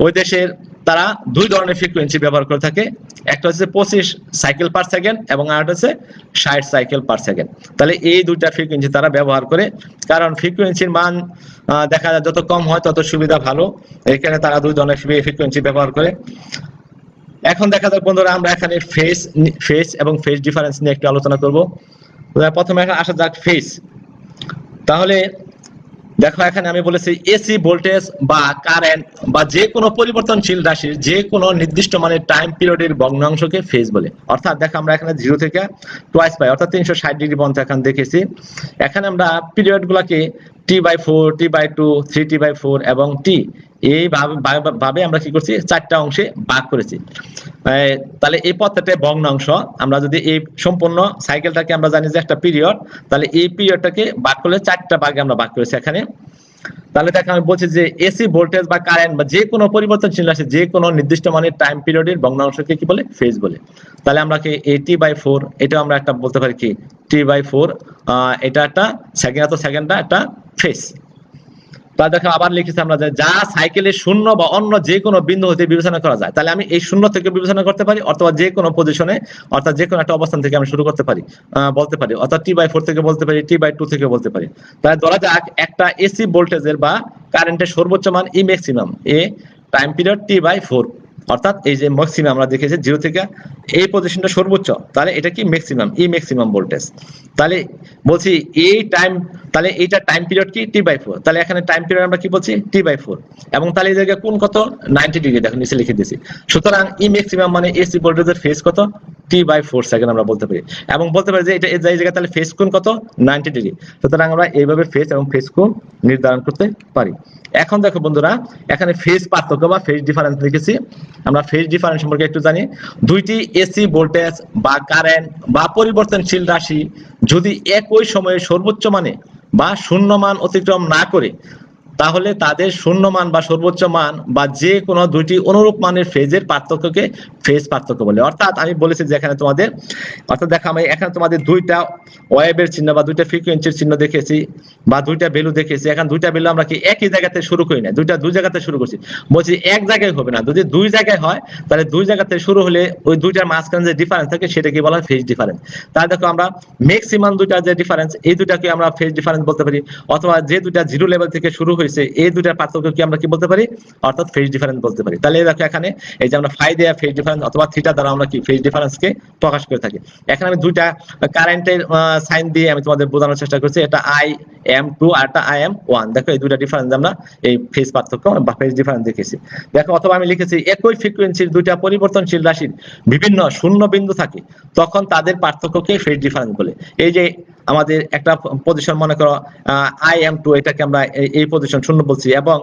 ওই দেশের তারা দুই ধরনের ফ্রিকোয়েন্সি ব্যবহার করে থাকে। একটা হচ্ছে 25 সাইকেল পার সেকেন্ড এবং আরেকটা হচ্ছে 60 সাইকেল পার সেকেন্ড। তাহলে এই দুইটা ফ্রিকোয়েন্সি তারা ব্যবহার করে, কারণ ফ্রিকোয়েন্সির মান দেখা যায় যত কম হয় তত সুবিধা ভালো। এখানে তারা দুই ধরনের ফ্রিকোয়েন্সি ব্যবহার করে। এখন দেখা যাক বন্ধুরা, আমরা এখানে ফেজ এবং ফেজ ডিফারেন্স নিয়ে একটু আলোচনা করব। প্রথমে এখন আসা যাক ফেজ। তাহলে দেখো, এখানে আমি বলেছি এসি ভোল্টেজ বা কারেন্ট বা যে কোনো পরিবর্তনশীল রাশির যে কোনো নির্দিষ্ট মানের টাইম পিরিয়ডের ভগ্নাংশকে ফেজ বলে। অর্থাৎ দেখো, আমরা এখানে 0 থেকে টুয়াইস পাই, অর্থাৎ 360 ডিগ্রি পর্যন্ত এখানে দেখেছি। এখানে আমরা পিরিয়ড গুলাকে T/4, T/2, 3T/4 এবং T এই ভাবে আমরা কি করছি, 4টা অংশে ভাগ করেছি। তাহলে এই প্রত্যেকটা ভগ্নাংশ আমরা যদি এই সম্পূর্ণ সাইকেলটাকে আমরা জানি যে একটা পিরিয়ড, তাহলে এই পিরিয়ডটাকে ভাগ করলে 4টা ভাগে আমরা ভাগ করেছি এখানে। তাহলে দেখো, আমি বলছি যে এসি ভোল্টেজ বা কারেন্ট বা যে কোনো পরিবর্তনশীল রাশি যে কোনো নির্দিষ্ট মানের টাইম পিরিয়ডের ভগ্নাংশকে কি বলে, ফেজ বলে। তাহলে আমরা কি এই T/4 এটা আমরা একটা বলতে পারি কি T/4, এটা একটা সেকেন্ড, তো সেকেন্ডটা একটা ফেজ। তা দেখো, আবার লিখেছি আমরা যা সাইকেলের শূন্য বা অন্য যে কোনো বিন্দু হতে বিবেচনা করা যায়। তাহলে আমি এই শূন্য থেকে বিবেচনা করতে পারি, অথবা যে কোনো পজিশনে, অর্থাৎ যে কোনো একটা অবস্থান থেকে আমি শুরু করতে পারি, বলতে পারি, অর্থাৎ T/4 থেকে বলতে পারি, T/2 থেকে বলতে পারি। তাহলে ধরা যাক একটা এসি ভোল্টেজের বা কারেন্টের সর্বোচ্চ মান E maximum, a time period T/4, অর্থাৎ এই যে ম্যাক্সিমাম আমরা দেখেছি 0 থেকে এই পজিশনটা সর্বোচ্চ, তাহলে এটা কি ম্যাক্সিমাম, ই ম্যাক্সিমাম ভোল্টেজ। তাহলে বলছি এই টাইম, তাহলে এইটা টাইম পিরিয়ড কি T/4, তাহলে এখানে টাইম পিরিয়ড আমরা কি বলছি T/4, এবং তাহলে এই জায়গায় কোন কত 90 ডিগ্রি, দেখো নিচে লিখে দিয়েছি। সুতরাং ই ম্যাক্সিমাম মানে এসি ভোল্টেজের ফেজ কত, T/4 সেকেন্ড আমরা বলতে পারি, এবং বলতে পারি যে এটা এই জায়গায় তাহলে ফেজ কোণ কত 90 ডিগ্রি। সুতরাং আমরা এইভাবে ফেজ এবং ফেজ কোণ নির্ধারণ করতে পারি। এখন দেখো বন্ধুরা, এখানে ফেজ পার্থক্য বা ফেজ ডিফারেন্স লিখেছি। আমরা ফেজ ডিফারেন্স সম্পর্কে একটু জানি। দুইটি এসি ভোল্টেজ বা কারেন্ট বা পরিবর্তনশীল রাশি যদি একই সময়ে সর্বোচ্চ মানে বা শূন্য মান অতিক্রম না করে, তাহলে তাদের শূন্য মান বা সর্বোচ্চ মান বা যে কোনো দুইটি অনুরূপ মানের ফেজের পার্থক্যকে ফেজ পার্থক্য বলে। অর্থাৎ আমি বলেছি যে এখানে তোমাদের, অর্থাৎ দেখো আমি এখানে তোমাদের দুইটা ওয়েভের চিহ্ন বা দুইটা ফ্রিকোয়েন্সির চিহ্ন দেখেছি বা দুইটা ভ্যালু দেখেছি। এখন দুইটা ভ্যালু আমরা কি একই জায়গাতে শুরু করি না, দুই জায়গাতে শুরু করছি। বলছি এক জায়গায় হবে না, যদি দুই জায়গায় হয় তাহলে দুই জায়গাতে শুরু হলে ওই দুইটার মাঝখানে যে ডিফারেন্স থাকে সেটা কি বলা হয়, ফেজ ডিফারেন্স। তাহলে দেখো, আমরা ম্যাক্সিমাম দুইটার যে ডিফারেন্স, এই দুইটাকে আমরা ফেজ ডিফারেন্স বলতে পারি, অথবা যে দুইটা জিরো লেভেল থেকে শুরু হয়েছে এই দুইটার পার্থক্য কি আমরা কি বলতে পারি, অর্থাৎ ফেজ ডিফারেন্স বলতে পারি। তাহলে দেখো, এখানে এই যে আমরা ফাই দেয়া ফেজ ডিফারেন্স অথবা থিটা দ্বারা আমরা কি ফেজ ডিফারেন্সকে প্রকাশ করে থাকি। এখানে আমি দুইটা কারেন্টের সাইন দিয়ে আমি তোমাদের বোঝানোর চেষ্টা করছি, এটা IM2 আর একটা IM1। দেখো, এই দুইটা ডিফারেন্স আমরা এই ফেজ পার্থক্য বা ফেজ ডিফারেন্স দেখেছি। দেখো, অথবা আমি লিখেছি একই ফ্রিকোয়েন্সির দুইটা পরিবর্তনশীল রাশির বিভিন্ন শূন্য বিন্দু থাকে, তখন তাদের পার্থক্যকে ফেজ ডিফারেন্স বলে। এই যে আমাদের একটা পজিশন মনে করো IM2, এটাকে আমরা এই পজিশন শূন্য বলছি, এবং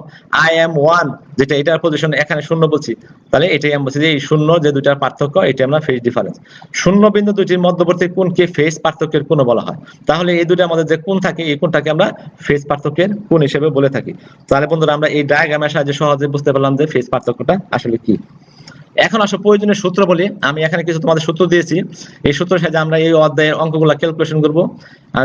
IM1 যেটা এটার পজিশন এখানে শূন্য বলছি, তাহলে এটাই আমরা বলছি যে এই শূন্য যে দুইটার পার্থক্য, এটা আমরা ফেজ ডিফারেন্স। শূন্য বিন্দু দুইটির মধ্যবর্তী কোণকে ফেজ পার্থক্যের কোণ বলা হয়। তাহলে এই দুইটার মধ্যে যে কোণ থাকে, এই কোণটাকে আমরা ফেজ পার্থক্যের কোণ হিসেবে বলে থাকি। তাহলে বন্ধুরা, আমরা এই ডায়াগ্রামের সাহায্যে সহজে বুঝতে পারলাম যে ফেজ পার্থক্যটা আসলে কি। এখন আসো প্রয়োজনীয় সূত্র বলি। আমি এখানে কিছু তোমাদের সূত্র দিয়েছি, এই সূত্রের সাহায্যে আমরা এই অধ্যায়ের অঙ্কগুলো ক্যালকুলেশন করব।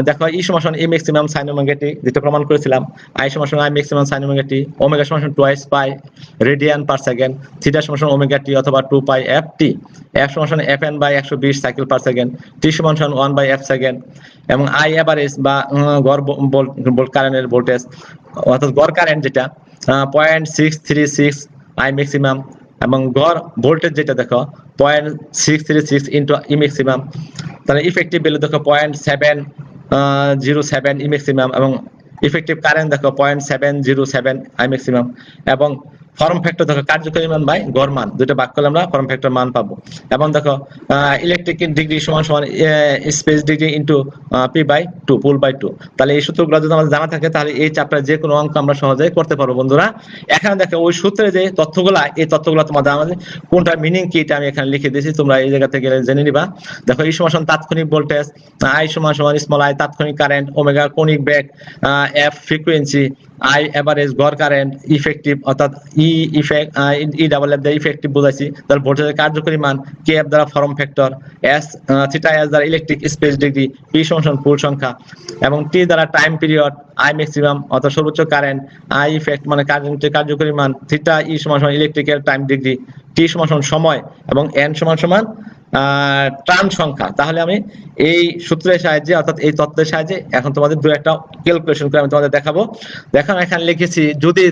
দেখো, ই সমান E maximum sine omega t, যেটা প্রমাণ করেছিলাম। আই সমান I maximum sine omega t, omega সমান twice pi radian per second, theta সমান ওমেগা টি অথবা 2 পাই এফ টি, এফ সমান fn by 120 cycle per second, T সমান 1 বাই এফ সেকেন্ড, এবং আই এভারেজ বা গড় ভোল্ট কারেন্টের ভোল্টেজ, অর্থাৎ গড় কারেন্ট যেটা 0.636 আই ম্যাক্সিমাম, এবং গড় ভোল্টেজ যেটা দেখো 0.636 ইন্টু ই ম্যাক্সিমাম। তাহলে ইফেক্টিভ ভ্যালু দেখো 0.707 ই ম্যাক্সিমাম, এবং ইফেক্টিভ কারেন্ট দেখো 0.707 আই ম্যাক্সিমাম, এবং ফর্ম ফ্যাক্টর দেখো কার্যকরী মান বাই গড় মান দুটো ভাগ করলে আমরা ফর্ম ফ্যাক্টর মান পাবো। এবং দেখো ইলেকট্রিক ডিগ্রি সমান সমান space degree into P by 2 pole by 2। তাহলে এই সূত্রগুলো যদি আমাদের জানা থাকে তাহলে এই চ্যাপ্টারে যে কোনো অঙ্ক আমরা সহজেই করতে পারবো বন্ধুরা। এখানে দেখো ওই সূত্রে যে তথ্যগুলা, এই তথ্যগুলো তোমাদের আমাদের কোনটা মিনিং কি এটা আমি এখানে লিখে দিয়েছি, তোমরা এই জায়গা থেকে জেনে নিবা। দেখো এই সমান তাৎক্ষণিক ভোল্টেজ, আই সমান সমান স্মল আই তাৎক্ষণিক কারেন্ট, ওমেগা কৌণিক বেগ, এফ ফ্রিকোয়েন্সি, আই এভারেজ গড় কারেন্ট, ইফেক্টিভ অর্থাৎ ই ইফেক্ট ই ডাবল এফ দ্বারা ইফেক্টিভ বোঝাইছি, তাহলে ভোল্টেজের কার্যকরী মান, কে এফ দ্বারা form factor, S theta S দ্বারা ইলেকট্রিক স্পেস ডিগ্রি, পি সমান পুল সংখ্যা, এবং টি দ্বারা টাইম পিরিয়ড, আই ম্যাক্সিমাম অর্থাৎ সর্বোচ্চ কারেন্ট, আই ইফেক্ট মানে কারেন্টের কার্যকরী মান, থিটা ই সমান সমান ইলেকট্রিক্যাল টাইম ডিগ্রি, টি সমান সমান সময়, এবং এন সমান সমান টার্ন সংখ্যা। তাহলে আমি এই সূত্রের সাহায্যে অর্থাৎ এই তত্ত্বের সাহায্যে এখন তোমাদের দু একটা ক্যালকুলেশন করে আমি তোমাদের দেখাবো। দেখো এখানে লিখেছি যদি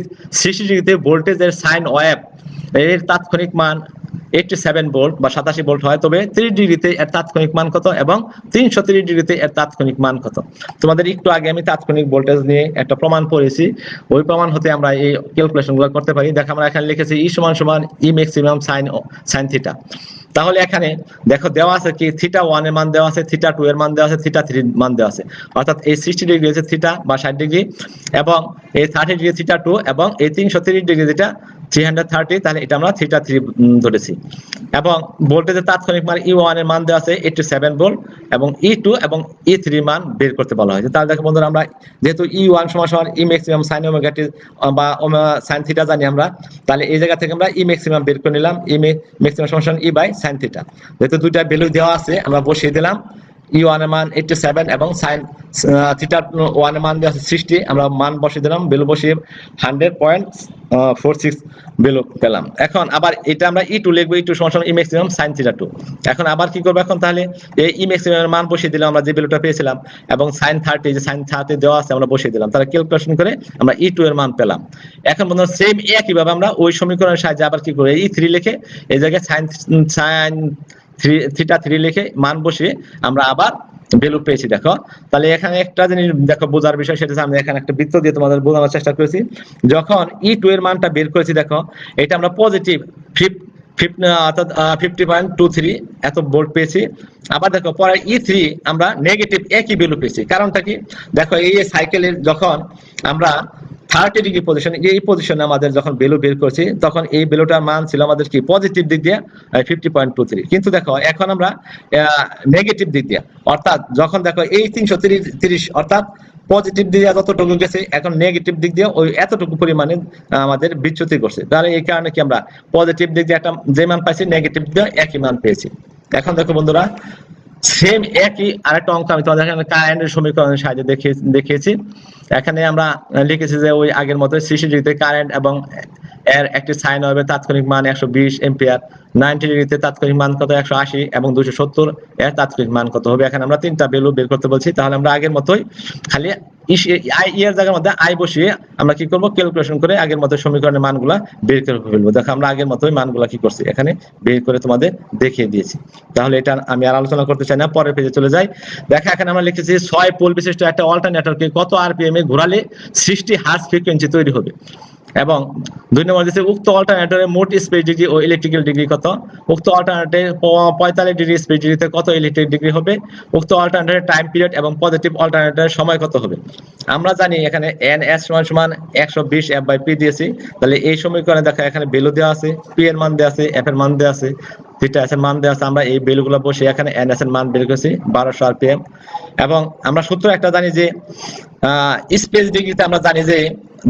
60 ডিগ্রিতে ভোল্টেজের সাইন ওয়েভ এর তাৎক্ষণিক মান 87 ভোল্ট বা 87 ভোল্ট হয়, তবে 30 ডিগ্রিতে এর তাৎক্ষণিক মান কত এবং 330 ডিগ্রিতে এর তাৎক্ষণিক মান কত। তোমাদের একটু আগে আমি তাৎক্ষণিক ভোল্টেজ নিয়ে একটা প্রমাণ পড়েছি, ওই প্রমাণ হতে আমরা এই ক্যালকুলেশনগুলো করতে পারি। দেখো আমরা এখানে লিখেছি ই সমান সমান ই ম্যাক্সিমাম সাইন থিটা। তাহলে এখানে দেখো দেওয়া আছে কি থিটা 1 এর মান দেওয়া আছে, থিটা 2 এর মান দেওয়া আছে, থিটা 3 এর মান দেওয়া আছে। অর্থাৎ এই 60 ডিগ্রি হচ্ছে থিটা বা 60 ডিগ্রি, এবং এই 30 ডিগ্রি থিটা 2, এবং এই 330 ডিগ্রি যেটা 330, তাহলে এটা আমরা থিটা 3 ধরেছি। এবং ভোল্টেজের তাৎক্ষণিক মান E1 এর মান দেওয়া আছে 87 ভোল্ট, এবং E2 এবং E3 মান বের করতে বলা হয়েছে। তাহলে দেখো বন্ধুরা আমরা যেহেতু E1 সমান সমান E maximum sin omega t বা sin থিটা জানি আমরা, তাহলে এই জায়গা থেকে আমরা E ম্যাক্সিমাম বের করে নিলাম, E ম্যাক্সিমাম সমান সমান E বাই sin থিটা। যেহেতু দুইটা ভ্যালু দেওয়া আছে আমরা বসিয়ে দিলাম। E1 এর মান 87 এবং sin থিটা 1 এর মান দেওয়া আছে 60, আমরা মান বসিয়ে দিলাম, ভ্যালু বসিয়ে 100.46 ভ্যালু পেলাম। এখন আবার এটা আমরা E2 লিখব, E2 সমান সমান E ম্যাক্সিমাম sin থিটা 2। এখন আবার কি করব, এখন তাহলে এই E ম্যাক্সিমাম এর মান বসিয়ে দিলাম আমরা যে ভ্যালুটা পেয়েছিলাম, এবং sin 30 যে sin 30 দেওয়া আছে আমরা বসিয়ে দিলাম, তাহলে ক্যালকুলেশন করে আমরা E2 এর মান পেলাম। এখন বন্ধুরা সেম একই ভাবে আমরা ওই সমীকরণের সাহায্যে আবার কি করব, E3 লিখে এই জায়গায় sin থিটা 3 লিখে মান বসিয়ে আমরা আবার ভ্যালু পেয়েছি। দেখো তাহলে এখানে একটা জিনিস দেখো বোঝার বিষয়, সেটা আমি এখানে একটা বৃত্ত দিয়ে তোমাদের বোঝানোর চেষ্টা করেছি। যখন E2 এর মানটা বের করেছি, দেখো এটা আমরা পজিটিভ 50.23 এত ভোল্ট পেয়েছি। আবার দেখো পরে E3 আমরা নেগেটিভ একই ভ্যালু পেয়েছি। কারণটা কি, দেখো এই সাইকেলের যখন আমরা 30 ডিগ্রি পজিশন, এই পজিশনে আমাদের যখন ভ্যালু বের করছি তখন এই ভ্যালুটার মান ছিল আমাদের কি পজিটিভ দিক দিয়ে 50.23, কিন্তু দেখো এখন আমরা নেগেটিভ দিক দিয়ে, অর্থাৎ যখন দেখো এই 330 অর্থাৎ পজিটিভ দিক দিয়ে যতটুকু গেছে, এখন নেগেটিভ দিক দিয়ে ওই এতটুকু পরিমাণে আমাদের বিচ্যুতি করছে। তাহলে এই কারণে কি আমরা পজিটিভ দিক দিয়ে একটা যে মান পাইছি, নেগেটিভ দিয়ে একই মান পেয়েছি। এখন দেখো বন্ধুরা সেম একই আরেকটা অঙ্ক আমি তোমাদের এখানে কারেন্টের সমীকরণের সাহায্যে দেখিয়েছি। এখানে আমরা লিখেছি যে ওই আগের মতো 60 ডিগ্রিতে কারেন্ট এবং এর একটি সাইন ওয়েভের তাৎক্ষণিক মান 120 এম্পিয়ার, 90 ডিগ্রিতে তাৎক্ষণিক মান কত 180, এবং 270 এর তাৎক্ষণিক মান কত হবে। এখানে আমরা তিনটা ভ্যালু বের করতে বলছি। তাহলে আমরা আগের মতোই খালি আই এর জায়গার মধ্যে আই বসিয়ে আমরা কি করব, ক্যালকুলেশন করে আগের মতো সমীকরণের মানগুলা বের করে ফেলবো। দেখো আমরা আগের মতোই মানগুলা কি করছি এখানে বের করে তোমাদের দেখিয়ে দিয়েছি। তাহলে এটা আমি আর আলোচনা করতে চাই না, পরের পেজে চলে যাই। দেখো এখানে আমরা লিখেছি 6 পোল বিশিষ্ট একটা অল্টারনেটরকে কত আরপিএম এ ঘোরালে 60 হার্জ ফ্রিকোয়েন্সি তৈরি হবে, এবং 2 নম্বর দিচ্ছে উক্ত অল্টারনেটরের মোট স্পিড ডিগ্রি ও ইলেকট্রিক্যাল ডিগ্রি কত। উক্ত অল্টারনেটরের 45 ডিগ্রি স্পিড ডিগ্রিতে কত ইলেকট্রিক ডিগ্রি হবে। উক্ত অল্টারনেটরের টাইম পিরিয়ড এবং পজিটিভ অল্টারনেটরের সময় কত হবে। আমরা জানি এখানে NS সমান 120 F/P দিয়েছি। তাহলে এই সমীকরণে দেখো এখানে ভ্যালু দেওয়া আছে, P এর মান দেওয়া আছে, F এর মান দেওয়া আছে, থিটা এর মান দেওয়া আছে। আমরা এই ভ্যালুগুলো বসে এখানে NS এর মান বের করেছি 1200 RPM। এবং আমরা সূত্র একটা জানি যে স্পেস ডিগ্রিতে আমরা জানি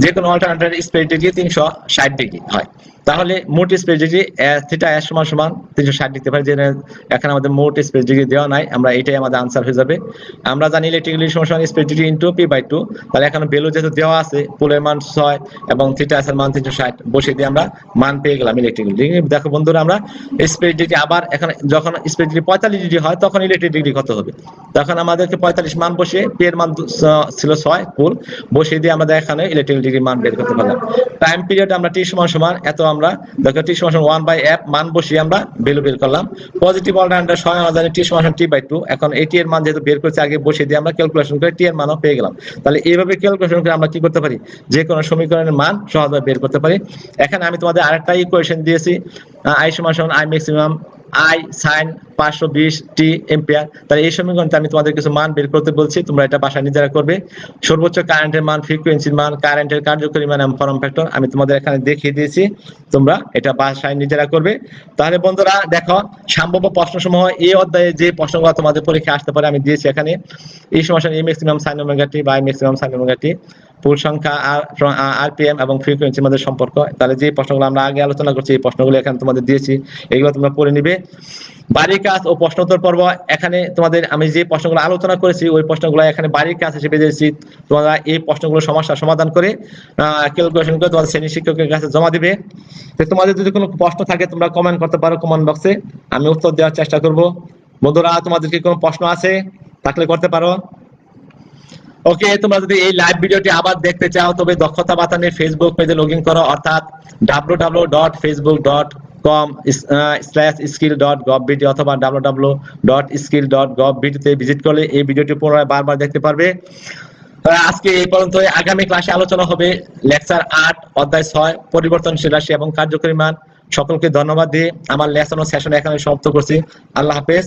যে কোনো অল্টারনেটরের স্পেস ডিগ্রি 360 ডিগ্রি হয়। তাহলে মোট স্পেস ডিগ্রি থিটা এস সমান সমান 360 দিতে পারি, যে এখানে আমাদের মোট স্পেস ডিগ্রি দেওয়া নাই, আমরা এটাই আমাদের আনসার হয়ে যাবে। আমরা জানি ইলেকট্রিক্যাল সমান সমান স্পেস ডিগ্রি ইনটু P/2। তাহলে এখানে ভ্যালু যেহেতু দেওয়া আছে, পোলের মান 6 এবং থিটা এস এর মান 360 বসিয়ে দিয়ে আমরা মান পেয়ে গেলাম ইলেকট্রিক্যাল ডিগ্রি। দেখো বন্ধুরা আমরা স্পেস ডিগ্রি আবার এখানে যখন স্পেস ডিগ্রি 45 ডিগ্রি হয় তখন ইলেকট্রিক ডিগ্রি কত হবে, তখন আমাদেরকে 45 মান বসিয়ে P এর মান ছিল 6 পোল বসিয়ে দিয়ে আমাদের এখানে ইলেকট্রিক্যাল ডিগ্রি মান বের করতে পারলাম। টাইম পিরিয়ড আমরা T সমান সমান এত আমরা দেখো t সমান 1/f মান বসিয়ে আমরা ভ্যালু বের করলাম পজিটিভ অল্টারনেটর সবাই আমরা জানি t সমান t/2 এখন এটি এর মান যেহেতু বের করেছি আগে বসিয়ে দিয়ে আমরা ক্যালকুলেশন করে t এর মানও পেয়ে গেলাম তাহলে এইভাবে ক্যালকুলেশন করে আমরা কি করতে পারি যে কোনো সমীকরণের মান সহজভাবে বের করতে পারি এখানে আমি তোমাদের আরেকটা ইকুয়েশন দিয়েছি i সমান i maximum I sin 520 t ampere তাহলে এই সমীকরণে আমি তোমাদের কিছু মান বের করতে বলছি তোমরা এটা বাসায় নিজেরা করবে সর্বোচ্চ কারেন্টের মান ফ্রিকোয়েন্সির মান কারেন্টের কার্যকরী মান এবং ফর্ম ফ্যাক্টর আমি তোমাদের এখানে দেখিয়ে দিয়েছি তোমরা এটা বাসায় নিজেরা করবে তাহলে বন্ধুরা দেখো সম্ভাব্য প্রশ্নসমূহ এই অধ্যায়ে যে প্রশ্নগুলো তোমাদের পরীক্ষায় আসতে পারে আমি দিয়েছি এখানে এই সমস্যা এই maximum sin omega t by maximum sin omega t pole সংখ্যা আরপিএম এবং ফ্রিকোয়েন্সির মধ্যে সম্পর্ক তাহলে যে প্রশ্নগুলো আমরা আগে আলোচনা করছি এই প্রশ্নগুলো এখানে তোমাদের দিয়েছি এগুলো তোমরা পড়ে নিবে বাড়ির কাজ ও প্রশ্নোত্তর পর্ব এখানে তোমাদের আমি যে প্রশ্নগুলো আলোচনা করেছি ওই প্রশ্নগুলো এখানে বাড়ির কাজ হিসেবে দিয়েছি তোমরা এই প্রশ্নগুলো সমস্যার সমাধান করে ক্যালকুলেশন করে তোমাদের শ্রেণী শিক্ষকের কাছে জমা দিবে তো তোমাদের যদি কোনো প্রশ্ন থাকে তোমরা কমেন্ট করতে পারো কমেন্ট বক্সে আমি উত্তর দেওয়ার চেষ্টা করব বন্ধুরা তোমাদের কি কোনো প্রশ্ন আছে থাকলে করতে পারো ওকে তোমরা যদি এই লাইভ ভিডিওটি আবার দেখতে চাও তবে দক্ষতা বাতানের ফেসবুক পেজে লগইন করো অর্থাৎ www.facebook.com/skill.govbt অথবা www.skill.govbt তে ভিজিট করলে এই ভিডিওটি পুনরায় বারবার দেখতে পারবে আজকে এই পর্যন্ত আগামী ক্লাসে আলোচনা হবে লেকচার 8 অধ্যায় 6 পরিবর্তনশীল রাশি এবং কার্যকরী মান সকলকে ধন্যবাদ দিয়ে আমার লেসন ও সেশন এখানে সমাপ্ত করছি আল্লাহ হাফেজ